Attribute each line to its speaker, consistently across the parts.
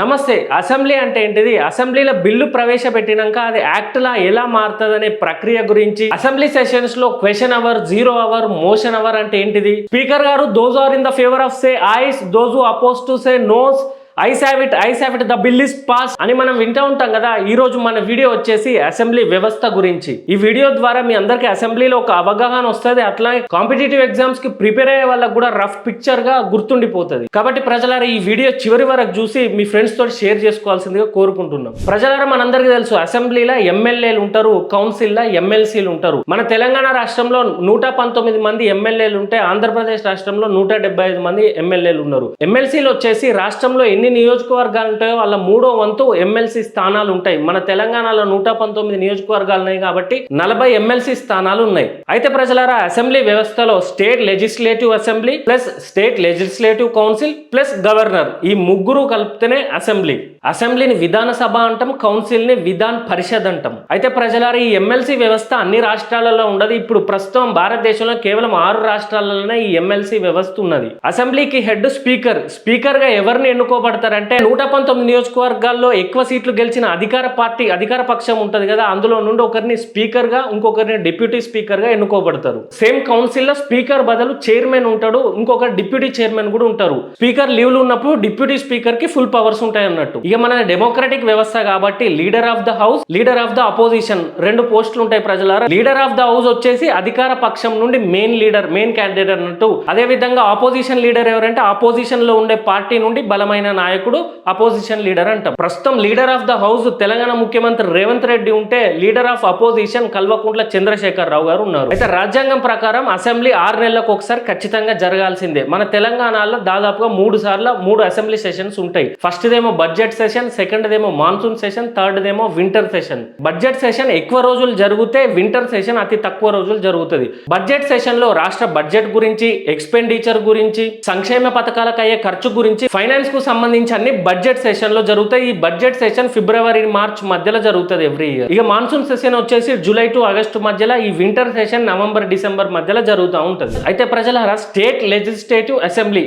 Speaker 1: నమస్తే. అసెంబ్లీ అంటే ఏంటిది? అసెంబ్లీలో బిల్లు ప్రవేశపెట్టినాక అది యాక్ట్ లా ఎలా మారుతుందనే ప్రక్రియ గురించి, అసెంబ్లీ సెషన్స్ లో question hour, zero hour, motion hour అంటే ఏంటిది, స్పీకర్ గారు those are in the favour of say ayes, those who oppose to say noes, ayes have it, the bill is pass అని మనం వింటూ ఉంటాం కదా. ఈ రోజు మన వీడియో వచ్చేసి అసెంబ్లీ వ్యవస్థ గురించి. ఈ వీడియో ద్వారా మీ అందరికి అసెంబ్లీలో ఒక అవగాహన వస్తుంది, అట్లాగే కాంపిటేటివ్ ఎగ్జామ్స్ కి ప్రిపేర్ అయ్యే వాళ్ళకి కూడా రఫ్ పిక్చర్ గా గుర్తుండిపోతుంది. కాబట్టి ప్రజలారా ఈ వీడియో చివరి వరకు చూసి మీ ఫ్రెండ్స్ తోటి షేర్ చేసుకోవాల్సిందిగా కోరుకుంటున్నాం. ప్రజలారా మనందరికీ తెలుసు, అసెంబ్లీలో ఎమ్మెల్యేలు ఉంటారు, కౌన్సిల్లో ఎమ్మెల్సీలు ఉంటారు. మన తెలంగాణ రాష్ట్రంలో 119 మంది ఎమ్మెల్యేలు ఉంటే ఆంధ్రప్రదేశ్ రాష్ట్రంలో 175 మంది ఎమ్మెల్యేలు ఉన్నారు. ఎమ్మెల్సీలు వచ్చేసి రాష్ట్రంలో ఎన్ని నియోజకవర్గాలు ఉంటాయో వాళ్ళ 3వ వంతు ఎమ్మెల్సీ స్థానాలు ఉంటాయి. మన తెలంగాణలో 119 నియోజకవర్గాలు ఉన్నాయి కాబట్టి 40 ఎమ్మెల్సీ స్థానాలు ఉన్నాయి. అయితే ప్రజలారా అసెంబ్లీ వ్యవస్థలో state legislative assembly plus state legislative council plus governor, ఈ ముగ్గురు కలిపితేనే అసెంబ్లీ. అసెంబ్లీని విధానసభ అంటాం, కౌన్సిల్ ని విధాన్ పరిషత్ అంటాం. అయితే ప్రజలారా ఈ ఎమ్మెల్సీ వ్యవస్థ అన్ని రాష్ట్రాలలో ఉండదు. ఇప్పుడు ప్రస్తుతం భారతదేశంలో కేవలం 6 రాష్ట్రాలలోనే ఈ ఎమ్మెల్సీ వ్యవస్థ ఉన్నది. అసెంబ్లీకి హెడ్ స్పీకర్ గా ఎవరిని ఎన్నుకోబడతారంటే 119 నియోజకవర్గాల్లో ఎక్కువ సీట్లు గెలిచిన అధికార పక్షం ఉంటది కదా, అందులో నుండి ఒకరిని స్పీకర్ గా, ఇంకొకరిని డిప్యూటీ స్పీకర్ గా ఎన్నుకోబడతారు. సేమ్ కౌన్సిల్ లో స్పీకర్ బదులు చైర్మన్ ఉంటాడు, ఇంకొక డిప్యూటీ చైర్మన్ కూడా ఉంటారు. స్పీకర్ లీవ్లు ఉన్నప్పుడు డిప్యూటీ స్పీకర్ కి ఫుల్ పవర్స్ ఉంటాయి అన్నట్టు. ఇక మన డెమోక్రటిక్ వ్యవస్థ కాబట్టి leader of the house, leader of the opposition 2 పోస్టులు ఉంటాయి ప్రజలారా. లీడర్ ఆఫ్ ద హౌస్ వచ్చేసి అధికార పక్షం నుండి మెయిన్ క్యాండిడేట్ అన్నట్టు. అదే విధంగా ఆపోజిషన్ లీడర్ ఎవరంటే ఆపోజిషన్ లో ఉండే పార్టీ నుండి బలమైన నాయకుడు అపోజిషన్ లీడర్ అంటాం. ప్రస్తుతం leader of the house Telangana ముఖ్యమంత్రి రేవంత్ రెడ్డి ఉంటే, leader of opposition Kalvakuntla Chandrashekar Rao garu ఉన్నారు. అయితే రాజ్యాంగం ప్రకారం అసెంబ్లీ 6 నెలలకు ఒకసారి ఖచ్చితంగా జరగాల్సిందే. మన తెలంగాణలో దాదాపుగా 3 సార్లు 3 అసెంబ్లీ సెషన్స్ ఉంటాయి. ఫస్ట్ దేమో బడ్జెట్ సెషన్, సెకండ్ దేమో మాన్సూన్ సెషన్, థర్డ్ దేమో వింటర్ సెషన్. బడ్జెట్ సెషన్ ఎక్కువ రోజులు జరిగితే, వింటర్ సెషన్ అతి తక్కువ రోజులు జరుగుతుంది. బడ్జెట్ సెషన్ లో రాష్ట్ర బడ్జెట్ గురించి, ఎక్స్పెండిచర్ గురించి, సంక్షేమ పథకాలకు అయ్యే ఖర్చు గురించి, ఫైనాన్స్ కు సంబంధించి అన్ని బడ్జెట్ సెషన్ లో జరుగుతాయి. ఈ బడ్జెట్ సెషన్ ఫిబ్రవరి మార్చ్ మధ్యలో జరుగుతుంది ఎవ్రీ ఇయర్. ఇక మాన్సూన్ సెషన్ వచ్చేసి జూలై టు ఆగస్టు మధ్యలో, ఈ వింటర్ సెషన్ నవంబర్ డిసెంబర్ మధ్యలో జరుగుతూ ఉంటుంది. అయితే ప్రజలారా స్టేట్ లెజిస్లేటివ్ అసెంబ్లీ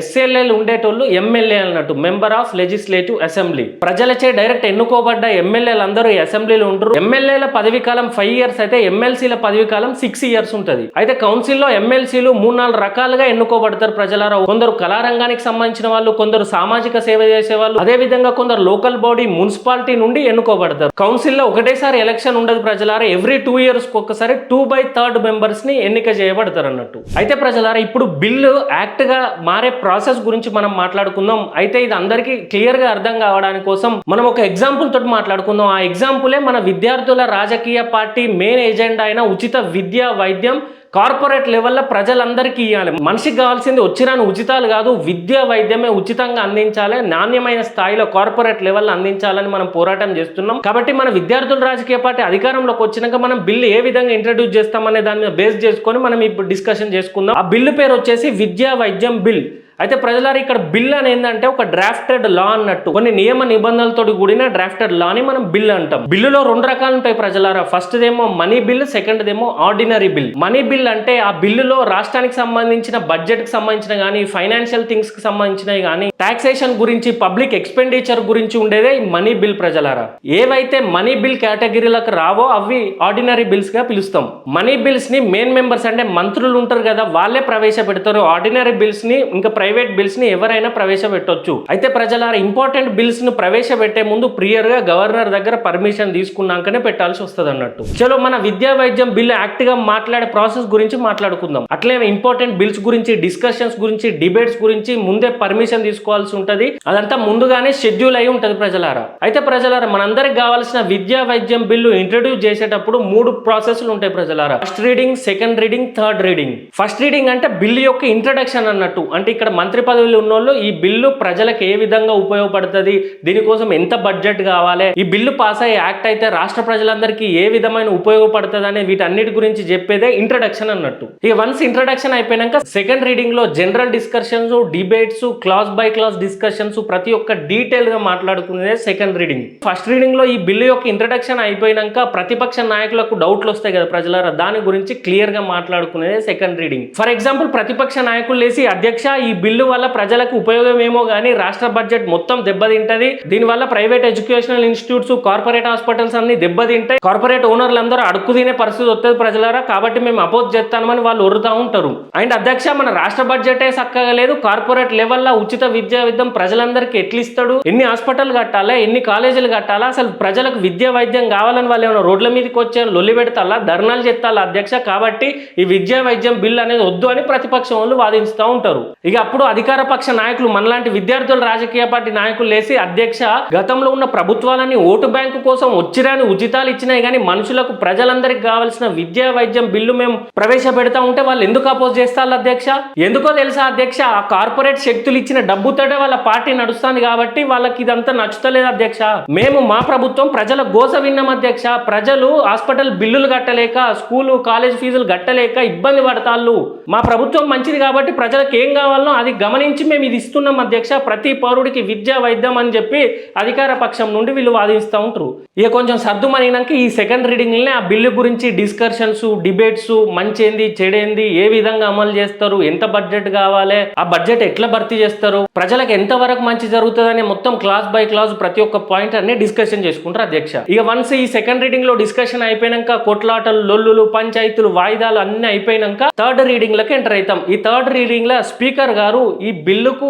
Speaker 1: ఎస్ఎల్ఏలు ఉండేటోళ్ళు ఎమ్మెల్యే అన్నట్టు, మెంబర్ ఆఫ్ లెజిస్లేటివ్ అసెంబ్లీ. ప్రజలచే డైరెక్ట్ ఎన్నుకోబడ్డ ఎమ్మెల్యేలు అందరూ ఈ అసెంబ్లీలో ఉంటారు. ఎమ్మెల్యేల పదవి కాలం 5 ఇయర్స్ అయితే ఎమ్మెల్సీల పదవి కాలం 6 ఇయర్స్ ఉంటుంది. అయితే కౌన్సిల్లో ఎమ్మెల్సీలు 3-4 రకాలుగా ఎన్నుకోబడతారు ప్రజలారా. కొందరు కళారంగానికి సంబంధించిన వాళ్ళు, కొందరు సామాజిక సేవ చేసే వాళ్ళు, అదే విధంగా కొందరు లోకల్ బాడీ మున్సిపాలిటీ నుండి ఎన్నుకోబడతారు. కౌన్సిల్లో ఒకటేసారి ఎలక్షన్ ఉండదు ప్రజలారా. ఎవ్రీ 2 ఇయర్స్ ఒక్కసారి 2/3 మెంబర్స్ ని ఎన్నిక చేయబడతారు అన్నట్టు. అయితే ప్రజలారా ఇప్పుడు బిల్లు యాక్ట్ గా మారే ప్రాసెస్ గురించి మనం మాట్లాడుకుందాం. అయితే ఇది అందరికీ క్లియర్ గా అర్థం కావడానికి కోసం మనం ఒక ఎగ్జాంపుల్ తోటి మాట్లాడుకుందాం. ఆ ఎగ్జాంపులే మన విద్యార్థుల రాజకీయ పార్టీ మెయిన్ ఎజెండా అయిన ఉచిత విద్య, వైద్యం కార్పొరేట్ లెవెల్లో ప్రజలందరికీ ఇవ్వాలి. మనిషికి కావాల్సింది వచ్చిరాని ఉచితాలు కాదు, విద్య వైద్యమే ఉచితంగా అందించాలి, నాణ్యమైన స్థాయిలో కార్పొరేట్ లెవెల్లో అందించాలని మనం పోరాటం చేస్తున్నాం. కాబట్టి మన విద్యార్థుల రాజకీయ పార్టీ అధికారంలోకి వచ్చినాక మనం బిల్లు ఏ విధంగా ఇంట్రడ్యూస్ చేస్తామనే దాని మీద బేస్ చేసుకొని మనం ఇప్పుడు డిస్కషన్ చేసుకుందాం. ఆ బిల్లు పేరు వచ్చేసి విద్యా వైద్యం బిల్. అయితే ప్రజలారా ఇక్కడ బిల్ అని ఏంటంటే ఒక డ్రాఫ్టెడ్ లా అన్నట్టు, కొన్ని నియమ నిబంధనలతో కూడిన డ్రాఫ్టెడ్ లాని మనం బిల్ అంటాం. బిల్లులో 2 రకాలు ఉంటాయి ప్రజలారా. ఫస్ట్ దేమో మనీ బిల్, సెకండ్ దేమో ఆర్డినరీ బిల్. మనీ బిల్ అంటే ఆ బిల్లులో రాష్ట్రానికి సంబంధించిన బడ్జెట్ కి సంబంధించిన కానీ, ఫైనాన్షియల్ థింగ్స్ కి సంబంధించినవి కానీ, టాక్సేషన్ గురించి, పబ్లిక్ ఎక్స్పెండిచర్ గురించి ఉండేదే ఈ మనీ బిల్ ప్రజలారా. ఏవైతే మనీ బిల్ కేటగిరీలకు రావో అవి ఆర్డినరీ బిల్స్ గా పిలుస్తాం. మనీ బిల్స్ ని మెయిన్ మెంబర్స్ అంటే మంత్రులు ఉంటారు కదా, వాళ్ళే ప్రవేశపెడతారు. ఆర్డినరీ బిల్స్ ని, ఇంకా ప్రైవేట్ బిల్స్ ని ఎవరైనా ప్రవేశపెట్టొచ్చు. అయితే ప్రజలారా ఇంపార్టెంట్ బిల్స్ ను ప్రవేశపెట్టే ముందు ప్రియర్ గా గవర్నర్ దగ్గర పర్మిషన్ తీసుకున్నాకనే పెట్టాల్సి వస్తుంది అన్నట్టు. చలో మన విద్యా వైద్యం బిల్లు యాక్ట్ గా మాట్లాడే ప్రాసెస్ గురించి మాట్లాడుకుందాం. అట్లే ఇంపార్టెంట్ బిల్స్ గురించి, డిస్కషన్స్ గురించి, డిబేట్స్ గురించి ముందే పర్మిషన్ తీసుకోవాల్సి ఉంటది. అదంతా ముందుగానే షెడ్యూల్ అయి ఉంటది ప్రజలారా. అయితే ప్రజలారా మనందరికి కావాల్సిన విద్యా వైద్యం బిల్లు ఇంట్రడ్యూస్ చేసేటప్పుడు 3 ప్రాసెస్లు ఉంటాయి ప్రజలారా. First reading, second reading, third reading. First reading అంటే బిల్లు యొక్క ఇంట్రడక్షన్ అన్నట్టు. అంటే ఇక్కడ మంత్రి పదవిలో ఉన్నోళ్ళు ఈ బిల్లు ప్రజలకు ఏ విధంగా ఉపయోగపడుతుంది, దీనికోసం ఎంత బడ్జెట్ కావాలి, ఈ బిల్లు పాస్ అయ్యే యాక్ట్ అయితే రాష్ట్ర ప్రజలందరికీ ఏ విధమైన ఉపయోగపడుతుంది అనే వీటన్నిటి గురించి చెప్పేదే ఇంట్రడక్షన్ అన్నట్టు. ఇక వన్స్ ఇంట్రడక్షన్ అయిపోయినాక సెకండ్ రీడింగ్ లో general discussions, debates, class by class discussions, ప్రతి ఒక్క డీటెయిల్ గా మాట్లాడుకునేదే సెకండ్ రీడింగ్. ఫస్ట్ రీడింగ్ లో ఈ బిల్లు యొక్క ఇంట్రడక్షన్ అయిపోయినాక ప్రతిపక్ష నాయకులకు డౌట్లు వస్తాయి కదా ప్రజలారా, దాని గురించి క్లియర్ గా మాట్లాడుకునేదే సెకండ్ రీడింగ్. ఫర్ ఎగ్జాంపుల్ ప్రతిపక్ష నాయకులు లేసి, అధ్యక్ష ఈ బిల్లు వల్ల ప్రజలకు ఉపయోగం ఏమో కానీ రాష్ట్ర బడ్జెట్ మొత్తం దెబ్బతింటది. దీనివల్ల private educational institutes, corporate hospitals అన్ని దెబ్బతింటాయి. కార్పొరేట్ ఓనర్లు అందరూ అడుక్కు తినే పరిస్థితి వస్తుంది ప్రజలారా. కాబట్టి మేము అపోజ్ చేస్తామని వాళ్ళు ఒరుతా ఉంటారు. అండ్ అధ్యక్ష, మన రాష్ట్ర బడ్జెటే చక్కగా లేదు. కార్పొరేట్ లెవెల్లో ఉచిత విద్యం ప్రజలందరికీ ఎట్లు ఇస్తాడు? ఎన్ని హాస్పిటల్ కట్టాలా, ఎన్ని కాలేజీలు కట్టాలా? అసలు ప్రజలకు విద్యా వైద్యం కావాలని వాళ్ళు ఏమైనా రోడ్ల మీదకి వచ్చే లొల్లి పెడతాలా, ధర్నాలు చేస్తాలా అధ్యక్ష? కాబట్టి ఈ విద్యా వైద్యం బిల్ అనేది వద్దు అని ప్రతిపక్షం వాళ్ళు వాదిస్తూ ఉంటారు. ఇక అప్పుడు అధికార పక్ష నాయకులు, మనలాంటి విద్యార్థులు, రాజకీయ పార్టీ నాయకులు లేసి, అధ్యక్ష, గతంలో ఉన్న ప్రభుత్వాలని ఓటు బ్యాంకు కోసం వచ్చిరాని ఉచితాలు ఇచ్చినాయి కానీ మనుషులకు, ప్రజలందరికీ కావాల్సిన విద్యా వైద్యం బిల్లు మేము ప్రవేశపెడతా ఉంటే వాళ్ళు ఎందుకు అపోజ్ చేస్తారు అధ్యక్ష? ఎందుకో తెలుసా అధ్యక్ష? ఆ కార్పొరేట్ శక్తులు ఇచ్చిన డబ్బుతోటే వాళ్ళ పార్టీ నడుస్తుంది కాబట్టి వాళ్ళకి ఇదంతా నచ్చుతలేదు అధ్యక్ష. మేము మా ప్రభుత్వం ప్రజల గోస విన్నాం అధ్యక్ష. ప్రజలు హాస్పిటల్ బిల్లులు కట్టలేక, స్కూలు కాలేజ్ ఫీజులు కట్టలేక ఇబ్బంది పడతాళ్ళు. మా ప్రభుత్వం మంచిది కాబట్టి ప్రజలకు ఏం కావాలనో అది గమనించి మేము ఇది ఇస్తున్నాం అధ్యక్ష. ప్రతి పౌరుడికి విద్యా వైద్యం అని చెప్పి అధికార పక్షం నుండి వీళ్ళు వాదిస్తూ ఉంటారు. ఇక కొంచెం సర్దుమనినాక ఈ సెకండ్ రీడింగ్లోనే ఆ బిల్లు గురించి డిస్కషన్స్, డిబేట్స్, మంచేంది చెడేంది, ఏ విధంగా అమలు చేస్తారు, ఎంత బడ్జెట్ కావాలి, ఆ బడ్జెట్ ఎట్లా భర్తీ చేస్తారు, ప్రజలకు ఎంత వరకు మంచి జరుగుతుందని మొత్తం క్లాస్ బై క్లాస్ ప్రతి ఒక్క పాయింట్ అన్ని డిస్కషన్ చేసుకుంటారు అధ్యక్ష. ఇక వన్స్ ఈ సెకండ్ రీడింగ్ లో డిస్కషన్ అయిపోయినాక, కొట్లాటలు, లొల్లులు, పంచాయతీలు, వాయిదాలు అన్ని అయిపోయినాక థర్డ్ రీడింగ్ లకు ఎంటర్ అవుతాం. ఈ థర్డ్ రీడింగ్ లో స్పీకర్ గారు ఈ బిల్లుకు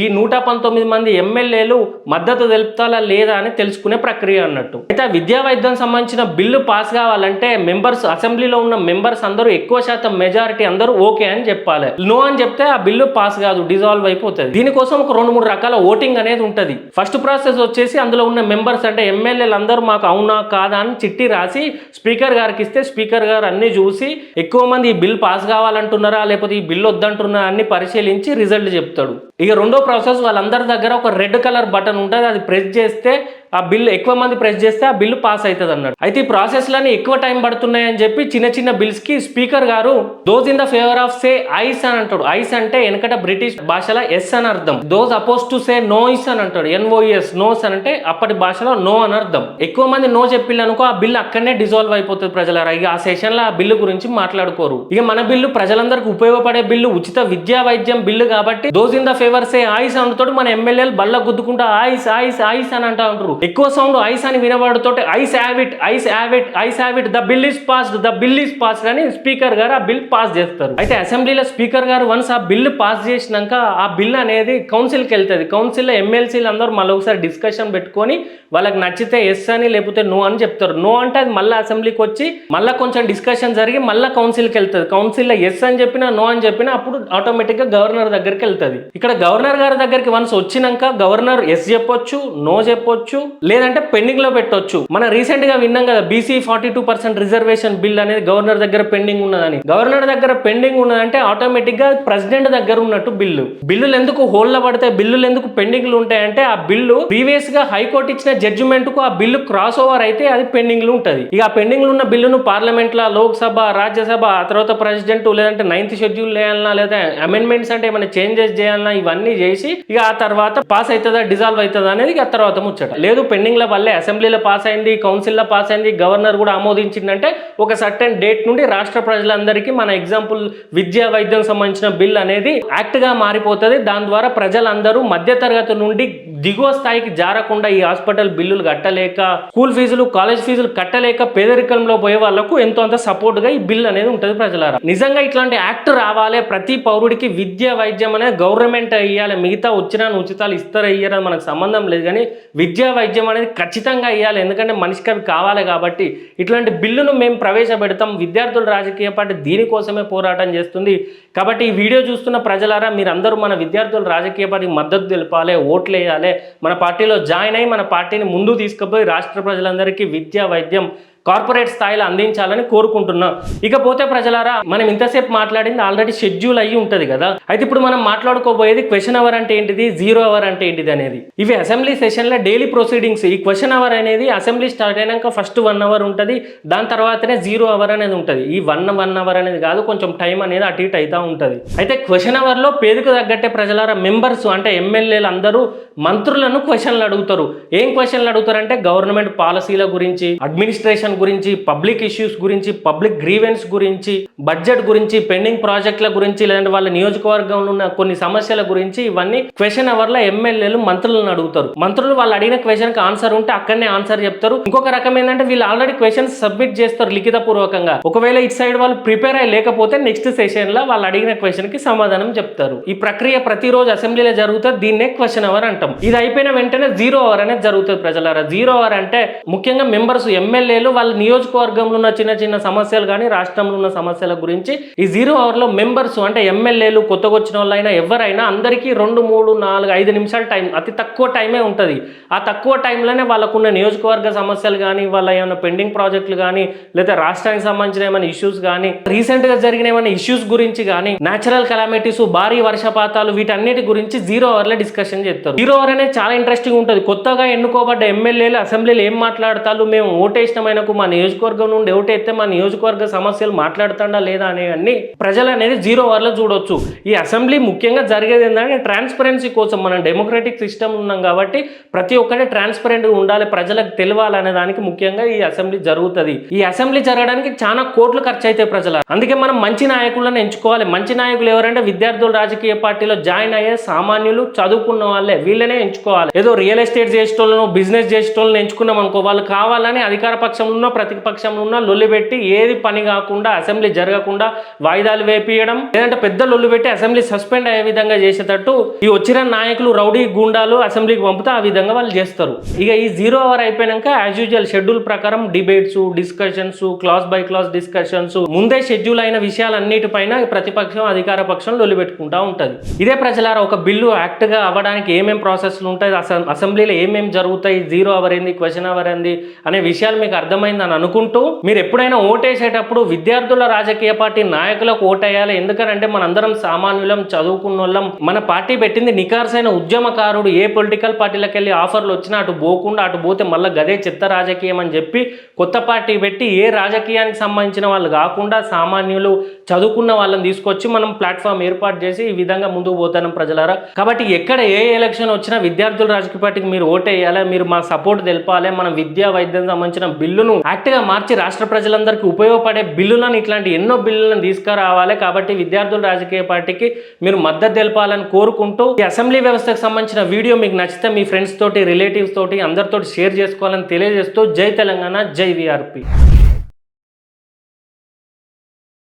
Speaker 1: ఈ 119 మంది ఎమ్మెల్యేలు మద్దతు తెలుపుతారా లేదా అని తెలుసుకునే ప్రక్రియ అన్నట్టు. అయితే విద్యా వైద్యం సంబంధించిన బిల్లు పాస్ కావాలంటే మెంబర్స్, అసెంబ్లీలో ఉన్న మెంబర్స్ అందరూ ఎక్కువ శాతం మెజారిటీ అందరూ ఓకే అని చెప్పాలి. నో అని చెప్తే ఆ బిల్లు పాస్ కాదు, డిజాల్వ్ అయిపోతుంది. దీనికోసం ఒక 2-3 రకాల ఓటింగ్ అనేది ఉంటుంది. ఫస్ట్ ప్రాసెస్ వచ్చేసి అందులో ఉన్న మెంబర్స్ అంటే ఎమ్మెల్యేలు అందరూ మాకు అవునా కాదా అని చిట్టి రాసి స్పీకర్ గారికి ఇస్తే స్పీకర్ గారు అన్ని చూసి ఎక్కువ మంది ఈ బిల్ పాస్ కావాలంటున్నారా లేకపోతే ఈ బిల్లు వద్దంటున్నారా అన్ని పరిశీలించి రిజల్ట్ చెప్తాడు. ఇక రెండో ప్రాసెస్, వాళ్ళందరి దగ్గర ఒక రెడ్ కలర్ బటన్ ఉంటుంది. అది ప్రెస్ చేస్తే ఆ బిల్లు, ఎక్కువ మంది ప్రెస్ చేస్తే ఆ బిల్లు పాస్ అవుతుంది అన్నాడు. అయితే ఈ ప్రాసెస్లని ఎక్కువ టైం పడుతున్నాయి అని చెప్పి చిన్న చిన్న బిల్స్ కి స్పీకర్ గారు those in the favour of say ice అని అంటాడు. ఐస్ అంటే వెనకట బ్రిటిష్ భాషలో ఎస్ అని అర్థం. Those oppose to say noise అని అంటాడు. NOES, నోస్ అని అంటే అప్పటి భాషలో నో అని అర్థం. ఎక్కువ మంది నో చెప్పిల్లనుకో ఆ బిల్లు అక్కడనే డిజాల్వ్ అయిపోతుంది ప్రజలారా. ఇక ఆ సెషన్ లో ఆ బిల్లు గురించి మాట్లాడుకోరు. ఇక మన బిల్లు ప్రజలందరికీ ఉపయోగపడే బిల్లు, ఉచిత విద్యా వైద్యం బిల్లు కాబట్టి those in the favour say ayes అనుతాడు. మన ఎమ్మెల్యేలు బల్ల గుద్దుకుంటా ఐస్ ఐస్ ఐస్ అని అంటా ఉంటారు. ఎక్కువ సౌండ్ ఐస్ అని వినబడుతోటి ayes have it, ayes have it, ayes have it, the bill is passed, the bill is passed అని స్పీకర్ గారు ఆ బిల్ పాస్ చేస్తారు. అయితే అసెంబ్లీలో స్పీకర్ గారు వన్స్ ఆ బిల్లు పాస్ చేసినాక ఆ బిల్ అనేది కౌన్సిల్కి వెళ్తుంది. కౌన్సిల్లో ఎమ్మెల్సీలు అందరూ మళ్ళీ ఒకసారి డిస్కషన్ పెట్టుకొని వాళ్ళకి నచ్చితే ఎస్ అని లేకపోతే నో అని చెప్తారు. నో అంటే అది మళ్ళీ అసెంబ్లీకి వచ్చి మళ్ళీ కొంచెం డిస్కషన్ జరిగి మళ్ళీ కౌన్సిల్కి వెళ్తుంది. కౌన్సిల్లో ఎస్ అని చెప్పినా నో అని చెప్పినా అప్పుడు ఆటోమేటిక్గా గవర్నర్ దగ్గరికి వెళ్తుంది. ఇక్కడ గవర్నర్ గారి దగ్గరికి వన్స్ వచ్చినాక గవర్నర్ ఎస్ చెప్పొచ్చు, నో చెప్పొచ్చు, లేదంటే పెండింగ్ లో పెట్టొచ్చు. మన రీసెంట్ గా విన్నాం కదా BC 42% రిజర్వేషన్ బిల్ అనేది గవర్నర్ దగ్గర పెండింగ్ ఉన్నదని. గవర్నర్ దగ్గర పెండింగ్ ఉన్నదంటే ఆటోమేటిక్ గా ప్రెసిడెంట్ దగ్గర ఉన్నట్టు బిల్లులు ఎందుకు హోల్డ్ పడతాయి, బిల్లులు ఎందుకు పెండింగ్లు ఉంటాయంటే ఆ బిల్లు ప్రీవియస్ గా హైకోర్టు ఇచ్చిన జడ్జిమెంట్ కు ఆ బిల్లు క్రాస్ ఓవర్ అయితే అది పెండింగ్ లో ఉంటది. ఇక ఆ పెండింగ్ లో ఉన్న బిల్లును పార్లమెంట్ లో, లోక్సభ, రాజ్యసభ, ఆ తర్వాత ప్రెసిడెంట్ లేదంటే 9th షెడ్యూల్ వేయాలన్నా లేదా అమెండ్మెంట్స్ అంటే ఏమైనా చేంజెస్ చేయాలన్నా ఇవన్నీ చేసి ఇక ఆ తర్వాత పాస్ అవుతుందా డిజాల్వ్ అవుతుందా అనేది ఆ తర్వాత ముచ్చట. లేదు పెండింగ్ లో వల్లే అసెంబ్లీలో పాస్ అయింది, కౌన్సిల్లో పాస్ అయింది, గవర్నర్ కూడా ఆమోదించిందంటే ఒక సర్టెన్ డేట్ నుండి రాష్ట్ర ప్రజలందరికీ మన ఎగ్జాంపుల్ విద్యా వైద్యం సంబంధించిన బిల్ అనేది యాక్ట్ గా మారిపోతుంది. దాని ద్వారా ప్రజలందరూ మధ్యతరగతి నుండి దిగువ స్థాయికి జారకుండా ఈ హాస్పిటల్ బిల్లులు కట్టలేక, స్కూల్ ఫీజులు, కాలేజ్ ఫీజులు కట్టలేక పేదరికంలో పోయే వాళ్ళకు ఎంతో అంత సపోర్ట్ గా ఈ బిల్ అనేది ఉంటుంది ప్రజలారా. నిజంగా ఇట్లాంటి యాక్ట్ రావాలి. ప్రతి పౌరుడికి విద్యా వైద్యం అనేది గవర్నమెంట్ ఇవ్వాలి. మిగతా వచ్చిన ఉచితాలు ఇస్తారా ఇయ్యారా మనకు సంబంధం లేదు, కానీ విద్యా వైద్యం అనేది ఖచ్చితంగా ఇవ్వాలి. ఎందుకంటే మనిషికి అవి కావాలి కాబట్టి ఇట్లాంటి బిల్లును మేము ప్రవేశపెడతాం. విద్యార్థుల రాజకీయ పార్టీ దీనికోసమే పోరాటం చేస్తుంది. కాబట్టి ఈ వీడియో చూస్తున్న ప్రజలారా మీరందరూ మన విద్యార్థుల రాజకీయ పార్టీకి మద్దతు తెలపాలి, ఓట్లు వేయాలి, మన పార్టీలో జాయిన్ అయ్యి మన పార్టీని ముందు తీసుకుపోయి రాష్ట్ర ప్రజలందరికీ విద్యా వైద్యం కార్పొరేట్ స్థాయిలో అందించాలని కోరుకుంటున్నా. ఇకపోతే ప్రజలారా మనం ఇంతసేపు మాట్లాడింది ఆల్రెడీ షెడ్యూల్ అయ్యి ఉంటుంది కదా. అయితే ఇప్పుడు మనం మాట్లాడుకోబోయేది క్వశ్చన్ అవర్ అంటే ఏంటిది, 0 అవర్ అంటే ఏంటిది అనేది. ఇవి అసెంబ్లీ సెషన్లో డైలీ ప్రొసీడింగ్స్. ఈ క్వశ్చన్ అవర్ అనేది అసెంబ్లీ స్టార్ట్ అయినాక ఫస్ట్ 1 అవర్ ఉంటుంది, దాని తర్వాతనే 0 అవర్ అనేది ఉంటుంది. ఈ 1 అవర్ అనేది కాదు, కొంచెం టైం అనేది అటు ఇటు అవుతూ ఉంటుంది. అయితే క్వశ్చన్ అవర్లో పేరుకు తగ్గట్టే ప్రజలారా మెంబర్స్ అంటే ఎమ్మెల్యేలు అందరూ మంత్రులను క్వశ్చన్లు అడుగుతారు. ఏం క్వశ్చన్లు అడుగుతారంటే గవర్నమెంట్ పాలసీల గురించి, అడ్మినిస్ట్రేషన్ ఎడ్యుకేషన్ గురించి, పబ్లిక్ ఇష్యూస్ గురించి, పబ్లిక్ గ్రీవెన్స్ గురించి, బడ్జెట్ గురించి, పెండింగ్ ప్రాజెక్టుల గురించి, లేదంటే వాళ్ళ నియోజకవర్గంలో ఉన్న కొన్ని సమస్యల గురించి ఇవన్నీ క్వశ్చన్ అవర్ లో ఎమ్మెల్యేలు మంత్రులను అడుగుతారు. మంత్రులు వాళ్ళు అడిగిన క్వశ్చన్ కి ఆన్సర్ ఉంటే అక్కడనే ఆన్సర్ చెప్తారు. ఇంకొక రకం ఏంటంటే వీళ్ళు ఆల్రెడీ క్వశ్చన్స్ సబ్మిట్ చేస్తారు లిఖిత పూర్వకంగా. ఒకవేళ ఇటు సైడ్ వాళ్ళు ప్రిపేర్ అయ్యి లేకపోతే నెక్స్ట్ సెషన్ లో వాళ్ళు అడిగిన క్వశ్చన్ కి సమాధానం చెప్తారు. ఈ ప్రక్రియ ప్రతిరోజు అసెంబ్లీలో జరుగుతుంది. దీన్నే క్వశ్చన్ అవర్ అంటాం. ఇది అయిపోయిన వెంటనే జీరో అవర్ అనేది జరుగుతుంది ప్రజలారా. జీరో అవర్ అంటే ముఖ్యంగా మెంబర్స్ ఎమ్మెల్యేలు వాళ్ళ నియోజకవర్గంలో ఉన్న చిన్న చిన్న సమస్యలు కానీ రాష్ట్రంలో ఉన్న సమస్యల గురించి ఈ జీరో అవర్ లో మెంబర్స్ అంటే ఎమ్మెల్యేలు కొత్తగా వచ్చిన వాళ్ళైనా ఎవరైనా అందరికీ 2, 3, 4, 5 నిమిషాల టైం, అతి తక్కువ టైమే ఉంటుంది. ఆ తక్కువ టైంలోనే వాళ్ళకున్న నియోజకవర్గ సమస్యలు కానీ, వాళ్ళ ఏమైనా పెండింగ్ ప్రాజెక్టులు కానీ, లేదా రాష్ట్రానికి సంబంధించిన ఏమైనా ఇష్యూస్ కానీ, రీసెంట్ గా జరిగిన ఏమైనా ఇష్యూస్ గురించి కానీ, నేచురల్ కెలామిటీస్, భారీ వర్షపాతాలు, వీటన్నిటి గురించి జీరో అవర్ లో డిస్కషన్ చేస్తారు. జీరో అవర్ అనేది చాలా ఇంట్రెస్టింగ్ ఉంటుంది. కొత్తగా ఎన్నుకోబడ్డ ఎమ్మెల్యేలు అసెంబ్లీలో ఏం మాట్లాడతారు, మేము ఓటేసిన ఆయనకు మా నియోజకవర్గం నుండి ఓటేస్తే మా నియోజకవర్గ సమస్యలు మాట్లాడుతాడా లేదా అనేవన్నీ ప్రజలు అనేది జీరో అవర్ లో చూడొచ్చు. ఈ అసెంబ్లీ ముఖ్యంగా జరిగేది ఏంటంటే ట్రాన్స్పరెన్సీ కోసం. మనం డెమోక్రటిక్ సిస్టమ్ ఉన్నాం కాబట్టి ప్రతి ఒక్కటి ట్రాన్స్పరెంట్ గా ఉండాలి, ప్రజలకు తెలియాలనే దానికి ముఖ్యంగా ఈ అసెంబ్లీ జరుగుతుంది. ఈ అసెంబ్లీ జరగడానికి చాలా కోట్లు ఖర్చు అయితే ప్రజలు. అందుకే మనం మంచి నాయకులను ఎంచుకోవాలి. మంచి నాయకులు ఎవరంటే విద్యార్థులు రాజకీయ పార్టీలో జాయిన్ అయ్యే సామాన్యులు, చదువుకున్న వాళ్ళే, వీళ్ళనే ఎంచుకోవాలి. ఏదో రియల్ ఎస్టేట్ చేసేటోళ్ళను, బిజినెస్ చేసేటోళ్ళని ఎంచుకున్నాం అనుకో, వాళ్ళు కావాలని అధికార పక్షంలో ఉన్న ప్రతిపక్షంలో ఉన్న లొల్లి పెట్టి ఏది పని కాకుండా అసెంబ్లీ జరగకుండా వాయిదాలు వేపియడం, లేదంటే పెద్ద లొల్లు పెట్టి అసెంబ్లీ సస్పెండ్ అయ్యే విధంగా చేసేటట్టు ఈ వచ్చిన నాయకులు రౌడీ గూండాలు అసెంబ్లీకి పంపితే ఆ విధంగా వాళ్ళు చేస్తారు. ఇక ఈ జీరో అవర్ అయిపోయాక యాజ్ యూజువల్ షెడ్యూల్ ప్రకారం debates, discussions, class by class discussions, ముందే షెడ్యూల్ అయిన విషయాలన్నిటిపైన ప్రతిపక్షం అధికార పక్షం లొల్లి పెట్టుకుంటా ఉంటది. ఇదే ప్రజలారా ఒక బిల్లు యాక్ట్ గా అవ్వడానికి ఏమేం ప్రాసెస్లు ఉంటాయి, అసెంబ్లీలో ఏమేం జరుగుతాయి, జీరో అవర్ ఏంది, క్వశ్చన్ అవర్ ఏంది అనే విషయాలు మీకు అర్థమైందని అనుకుంటూ మీరు ఎప్పుడైనా ఓటేసేటప్పుడు విద్యార్థుల రాజకీయ పార్టీ నాయకులకు ఓటేయాలి. ఎందుకనంటే మనందరం సామాన్యులం, చదువుకున్న వాళ్ళం. మన పార్టీ పెట్టింది నికార్సైన ఉద్యమకారుడు. ఏ పొలిటికల్ పార్టీలకు వెళ్ళి ఆఫర్లు వచ్చినా అటు పోకుండా, అటు పోతే మళ్ళీ గదే చెత్త రాజకీయం అని చెప్పి కొత్త పార్టీ పెట్టి ఏ రాజకీయానికి సంబంధించిన వాళ్ళు కాకుండా సామాన్యులు, చదువుకున్న వాళ్ళని తీసుకొచ్చి మనం ప్లాట్ఫామ్ ఏర్పాటు చేసి ఈ విధంగా ముందుకు పోతాం ప్రజలారా. కాబట్టి ఎక్కడ ఏ ఎలక్షన్ వచ్చినా విద్యార్థుల రాజకీయ పార్టీకి మీరు ఓటేయాలి, మీరు మా సపోర్ట్ తెలపాలి. మనం విద్యా వైద్యం సంబంధించిన బిల్లును యాక్ట్ గా మార్చి రాష్ట్ర ప్రజలందరికీ ఉపయోగపడే బిల్లులను, ఇట్లాంటి ఎన్నో బిల్లులను తీసుకురావాలి. కాబట్టి విద్యార్థుల రాజకీయ పార్టీకి మీరు మద్దతు తెలపాలని కోరుకుంటూ ఈ అసెంబ్లీ వ్యవస్థకు సంబంధించిన వీడియో మీకు నచ్చితే మీ ఫ్రెండ్స్ తోటి, రిలేటివ్స్ తోటి అందరితో షేర్ చేసుకోవాలని తెలియజేస్తూ జై తెలంగాణ, జై విఆర్పి.